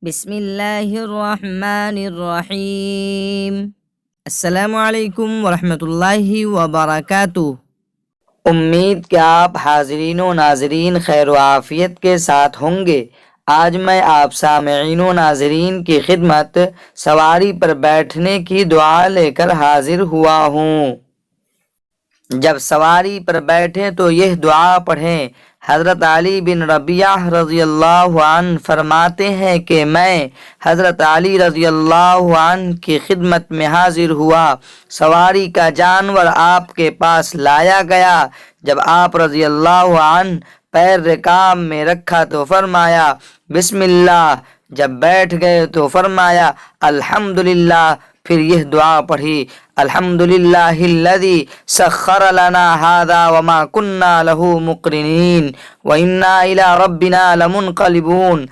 بسم اللہ الرحمن الرحیم۔ السلام علیکم ورحمۃ اللہ وبرکاتہ۔ امید کہ آپ حاضرین و ناظرین خیر و عافیت کے ساتھ ہوں گے۔ آج میں آپ سامعین و ناظرین کی خدمت سواری پر بیٹھنے کی دعا لے کر حاضر ہوا ہوں۔ جب سواری پر بیٹھیں تو یہ دعا پڑھیں۔ حضرت علی بن ربیعہ رضی اللہ عنہ فرماتے ہیں کہ میں حضرت علی رضی اللہ عنہ کی خدمت میں حاضر ہوا۔ سواری کا جانور آپ کے پاس لایا گیا۔ جب آپ رضی اللہ عنہ پیر رکاب میں رکھا تو فرمایا بسم اللہ۔ جب بیٹھ گئے تو فرمایا الحمدللہ۔ پھر یہ دعا پڑھی الحمدللہ الذی سخر لنا ھذا وما کنا لہ مقرنین وانا الی ربنا لمنقلبون۔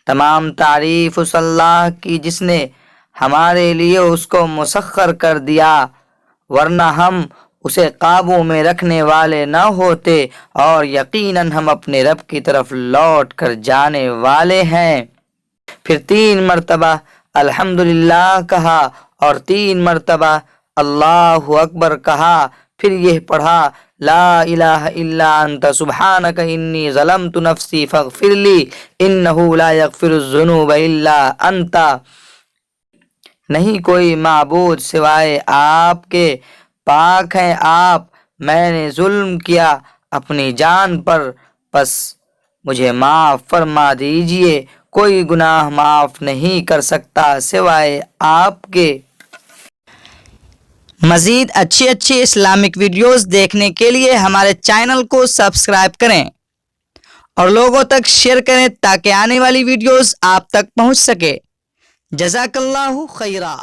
تمام تعریف اس اللہ کی جس نے ہمارے لیے اس کو مسخر کر دیا، ورنہ ہم اسے قابو میں رکھنے والے نہ ہوتے، اور یقیناً ہم اپنے رب کی طرف لوٹ کر جانے والے ہیں۔ پھر 3 مرتبہ الحمدللہ کہا اور 3 مرتبہ اللہ اکبر کہا۔ پھر یہ پڑھا لا الہ الا انت سبحانک انی ظلمت نفسی فاغفر لی انہ لا یغفر الذنوب الا انت۔ نہیں کوئی معبود سوائے آپ کے، پاک ہیں آپ، میں نے ظلم کیا اپنی جان پر، پس مجھے معاف فرما دیجئے۔ کوئی گناہ معاف نہیں کر سکتا سوائے آپ کے۔ مزید اچھی اسلامک ویڈیوز دیکھنے کے لیے ہمارے چینل کو سبسکرائب کریں اور لوگوں تک شیئر کریں تاکہ آنے والی ویڈیوز آپ تک پہنچ سکے۔ جزاک اللہ خیرہ۔